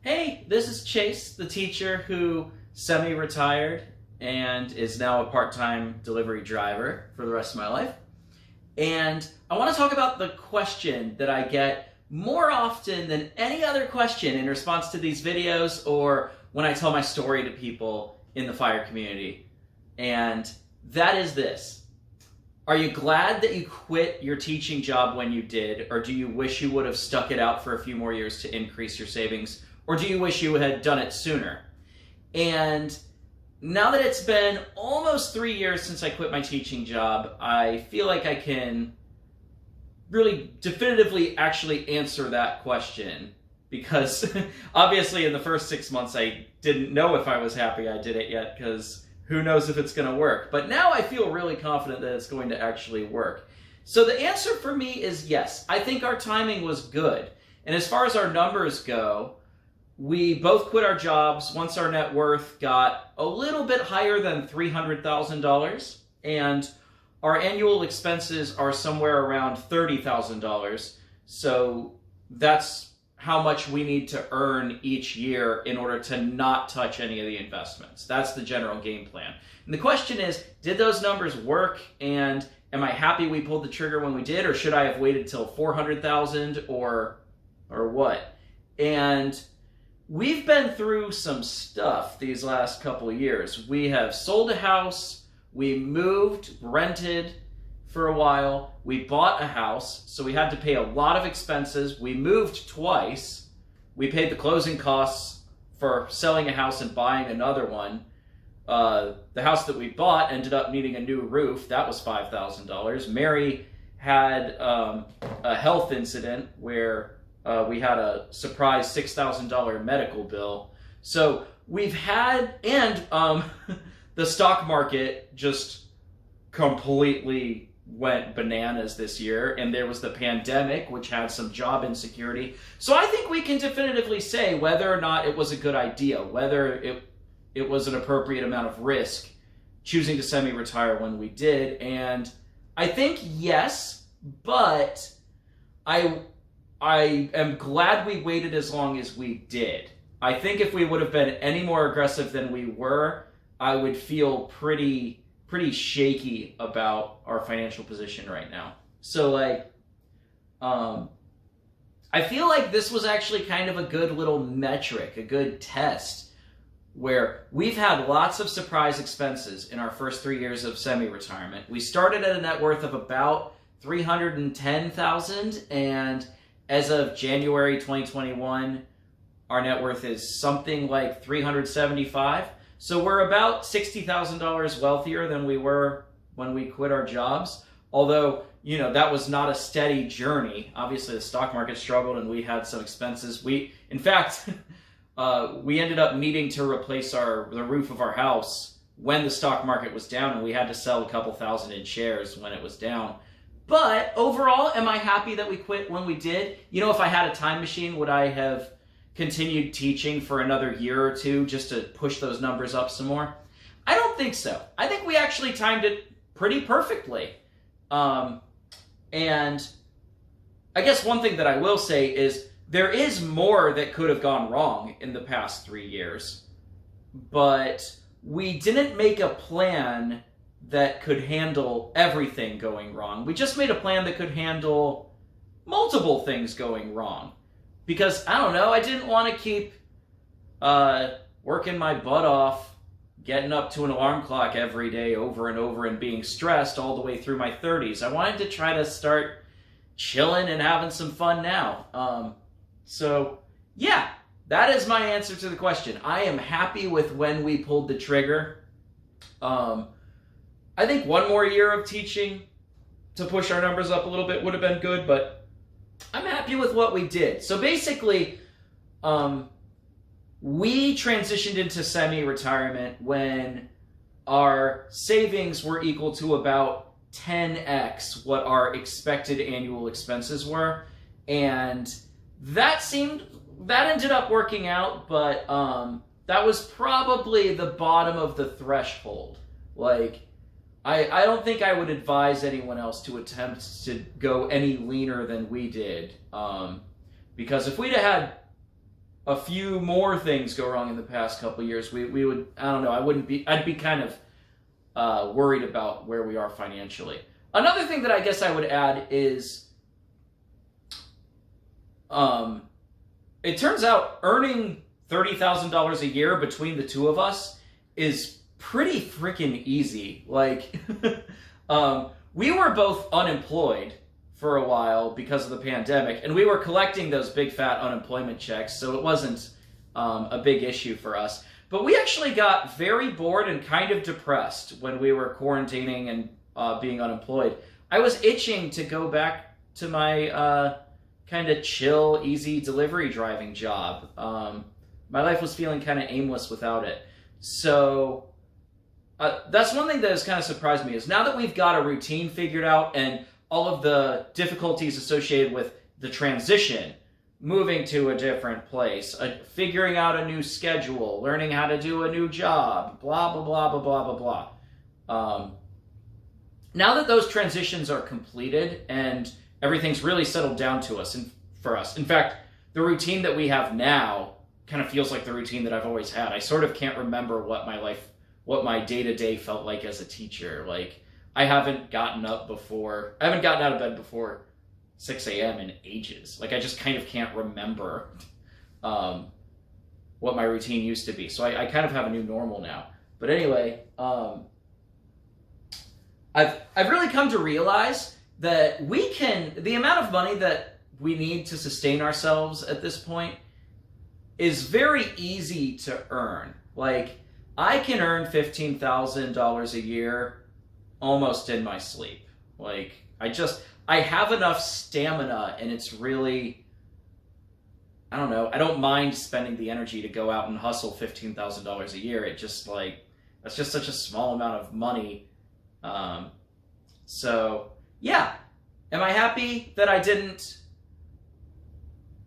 Hey, this is Chase, the teacher who semi-retired and is now a part-time delivery driver for the rest of my life. And I want to talk about the question that I get more often than any other question in response to these videos or when I tell my story to people in the fire community. And that is this. Are you glad that you quit your teaching job when you did, or do you wish you would have stuck it out for a few more years to increase your savings, or do you wish you had done it sooner? And now that it's been almost 3 years since I quit my teaching job, I feel like I can really definitively actually answer that question, because obviously in the first 6 months I didn't know if I was happy I did it yet, because who knows if it's going to work. But now I feel really confident that it's going to actually work. So the answer for me is yes. I think our timing was good. And as far as our numbers go, we both quit our jobs once our net worth got a little bit higher than $300,000, and our annual expenses are somewhere around $30,000. So that's how much we need to earn each year in order to not touch any of the investments. That's the general game plan. And the question is, did those numbers work? And am I happy we pulled the trigger when we did, or should I have waited till 400,000 or what? And we've been through some stuff these last couple of years. We have sold a house, we moved, rented for a while, we bought a house, so we had to pay a lot of expenses. We moved twice. We paid the closing costs for selling a house and buying another one. The house that we bought ended up needing a new roof. That was $5,000. Mary had a health incident where we had a surprise $6,000 medical bill. So we've had, and the stock market just completely went bananas this year, and there was the pandemic, which had some job insecurity. So I think we can definitively say whether or not it was a good idea, whether it was an appropriate amount of risk choosing to semi-retire when we did. And I think yes, but I am glad we waited as long as we did. I think if we would have been any more aggressive than we were, I would feel pretty shaky about our financial position right now. So I feel like this was actually kind of a good little metric, a good test, where we've had lots of surprise expenses in our first 3 years of semi-retirement. We started at a net worth of about $310,000, and as of January 2021, our net worth is something like $375,000. So we're about $60,000 wealthier than we were when we quit our jobs. Although, you know, that was not a steady journey. Obviously, the stock market struggled and we had some expenses. In fact, we ended up needing to replace the roof of our house when the stock market was down, and we had to sell a couple thousand in shares when it was down. But overall, am I happy that we quit when we did? You know, if I had a time machine, would I have continued teaching for another year or two just to push those numbers up some more? I don't think so. I think we actually timed it pretty perfectly. And I guess one thing that I will say is there is more that could have gone wrong in the past 3 years, but we didn't make a plan that could handle everything going wrong. We just made a plan that could handle multiple things going wrong. Because, I don't know, I didn't want to keep working my butt off, getting up to an alarm clock every day over and over and being stressed all the way through my 30s. I wanted to try to start chilling and having some fun now. So, yeah, that is my answer to the question. I am happy with when we pulled the trigger. I think one more year of teaching to push our numbers up a little bit would have been good, but I'm happy with what we did. So basically, we transitioned into semi-retirement when our savings were equal to about 10x what our expected annual expenses were. And that ended up working out, but that was probably the bottom of the threshold. Like, I don't think I would advise anyone else to attempt to go any leaner than we did. Because if we'd have had a few more things go wrong in the past couple of years, we would, I don't know, I'd be kind of worried about where we are financially. Another thing that I guess I would add is, it turns out earning $30,000 a year between the two of us is pretty freaking easy. Like, we were both unemployed for a while because of the pandemic, and we were collecting those big fat unemployment checks, so it wasn't a big issue for us. But we actually got very bored and kind of depressed when we were quarantining and being unemployed. I was itching to go back to my kind of chill, easy delivery driving job. My life was feeling kind of aimless without it. So that's one thing that has kind of surprised me, is now that we've got a routine figured out and all of the difficulties associated with the transition, moving to a different place, figuring out a new schedule, learning how to do a new job, blah, blah, blah, blah, blah, blah, blah. Now that those transitions are completed and everything's really settled down to us and for us. In fact, the routine that we have now kind of feels like the routine that I've always had. I sort of can't remember what my day-to-day felt like as a teacher. Like, I haven't gotten out of bed before 6 a.m. in ages. Like, I just kind of can't remember what my routine used to be. So I kind of have a new normal now. But anyway, I've really come to realize that the amount of money that we need to sustain ourselves at this point is very easy to earn. Like, I can earn $15,000 a year almost in my sleep. Like, I have enough stamina, and it's really, I don't know, I don't mind spending the energy to go out and hustle $15,000 a year. It just, like, that's just such a small amount of money. So, yeah. Am I happy that I didn't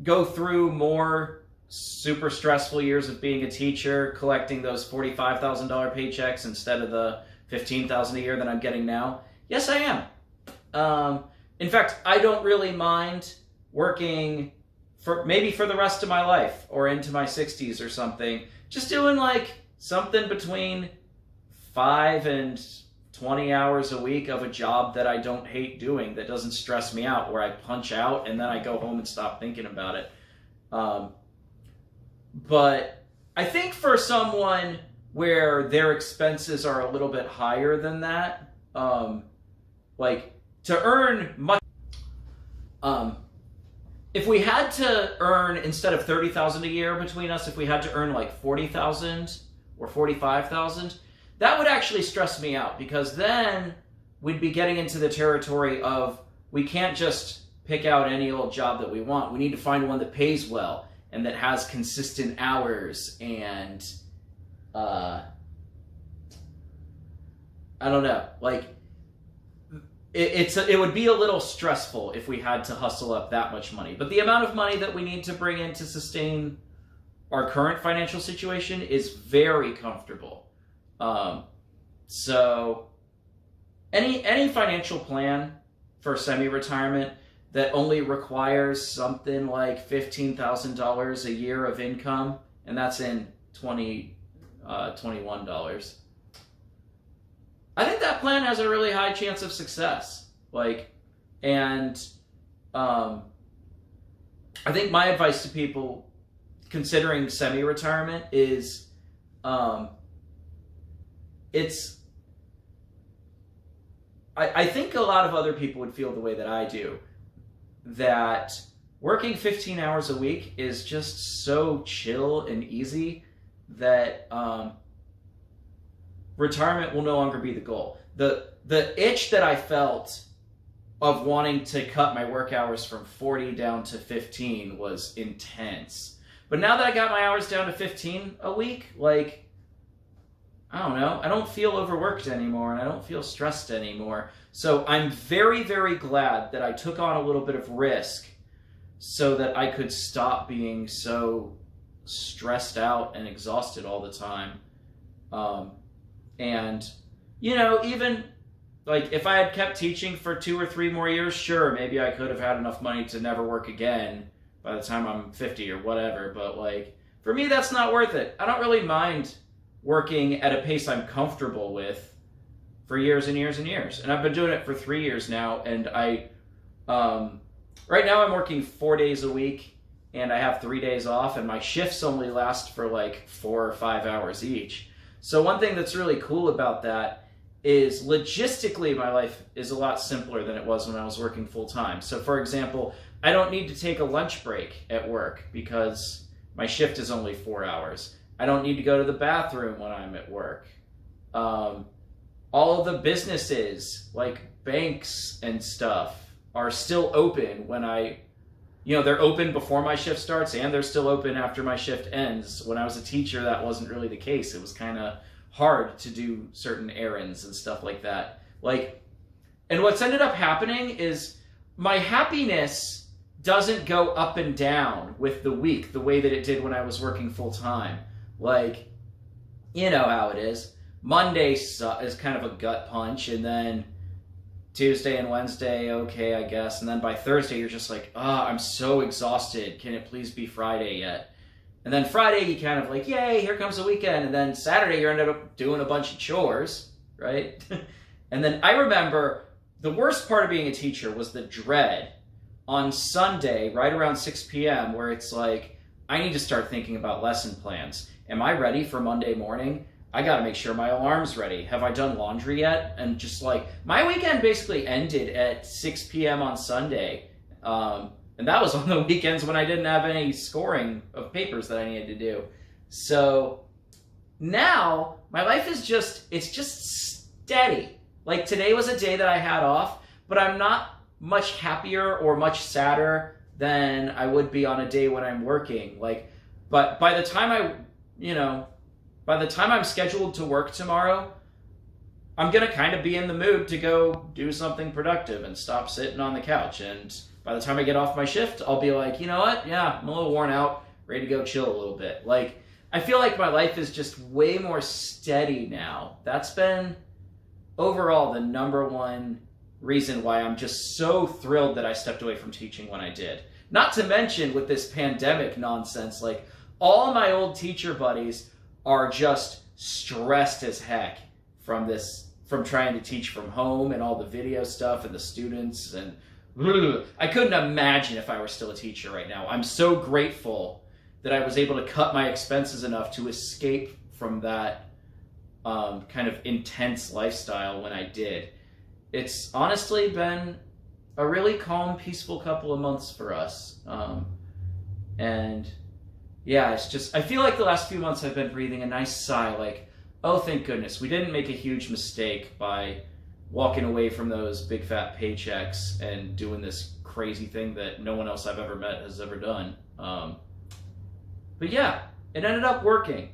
go through more super stressful years of being a teacher, collecting those $45,000 paychecks instead of the $15,000 a year that I'm getting now? Yes, I am. In fact, I don't really mind working maybe for the rest of my life or into my 60s or something. Just doing like something between 5 and 20 hours a week of a job that I don't hate doing, that doesn't stress me out, where I punch out and then I go home and stop thinking about it. But I think for someone where their expenses are a little bit higher than that, like, to earn much, if we had to earn, instead of $30,000 a year between us, if we had to earn like $40,000 or $45,000, that would actually stress me out, because then we'd be getting into the territory of, we can't just pick out any old job that we want. We need to find one that pays well and that has consistent hours, and I don't know, like, it would be a little stressful if we had to hustle up that much money. But the amount of money that we need to bring in to sustain our current financial situation is very comfortable. So any financial plan for semi-retirement that only requires something like $15,000 a year of income, and that's in $21. I think that plan has a really high chance of success. Like, and I think my advice to people considering semi-retirement is, I think a lot of other people would feel the way that I do, that working 15 hours a week is just so chill and easy that retirement will no longer be the goal. The itch that I felt of wanting to cut my work hours from 40 down to 15 was intense. But now that I got my hours down to 15 a week, like, I don't know, I don't feel overworked anymore, and I don't feel stressed anymore. So I'm very, very glad that I took on a little bit of risk so that I could stop being so stressed out and exhausted all the time. And, you know, even, like, if I had kept teaching for 2 or 3 more years, sure, maybe I could have had enough money to never work again. by the time I'm 50 or whatever. But like, for me, that's not worth it. I don't really mind working at a pace I'm comfortable with for years and years and years. And I've been doing it for 3 years now. And right now I'm working 4 days a week and I have 3 days off, and my shifts only last for like 4 or 5 hours each. So one thing that's really cool about that is logistically my life is a lot simpler than it was when I was working full time. So for example, I don't need to take a lunch break at work because my shift is only 4 hours. I don't need to go to the bathroom when I'm at work. All of the businesses like banks and stuff are still open when they're open before my shift starts, and they're still open after my shift ends. When I was a teacher, that wasn't really the case. It was kind of hard to do certain errands and stuff like that. And what's ended up happening is my happiness doesn't go up and down with the week the way that it did when I was working full time. You know how it is. Monday is kind of a gut punch, and then Tuesday and Wednesday, okay, I guess. And then by Thursday, you're just like, I'm so exhausted. Can it please be Friday yet? And then Friday, you kind of like, yay, here comes the weekend. And then Saturday, you ended up doing a bunch of chores, right? And then I remember the worst part of being a teacher was the dread on Sunday, right around 6 p.m., where it's like, I need to start thinking about lesson plans. Am I ready for Monday morning? I got to make sure my alarm's ready. Have I done laundry yet? And just like, my weekend basically ended at 6 p.m. on Sunday. And that was on the weekends when I didn't have any scoring of papers that I needed to do. So now my life is it's just steady. Like today was a day that I had off, but I'm not much happier or much sadder than I would be on a day when I'm working. But by the time I'm scheduled to work tomorrow, I'm going to kind of be in the mood to go do something productive and stop sitting on the couch. And by the time I get off my shift, I'll be like, you know what? Yeah, I'm a little worn out, ready to go chill a little bit. I feel like my life is just way more steady now. That's been overall the number one reason why I'm just so thrilled that I stepped away from teaching when I did. Not to mention with this pandemic nonsense, all my old teacher buddies are just stressed as heck from trying to teach from home and all the video stuff and the students, and I couldn't imagine if I were still a teacher right now. I'm so grateful that I was able to cut my expenses enough to escape from that kind of intense lifestyle when I did. It's honestly been a really calm, peaceful couple of months for us. And yeah, I feel like the last few months I've been breathing a nice sigh, oh, thank goodness. We didn't make a huge mistake by walking away from those big fat paychecks and doing this crazy thing that no one else I've ever met has ever done. But yeah, it ended up working.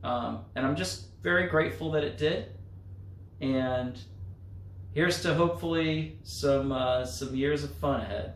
And I'm just very grateful that it did. And here's to hopefully some years of fun ahead.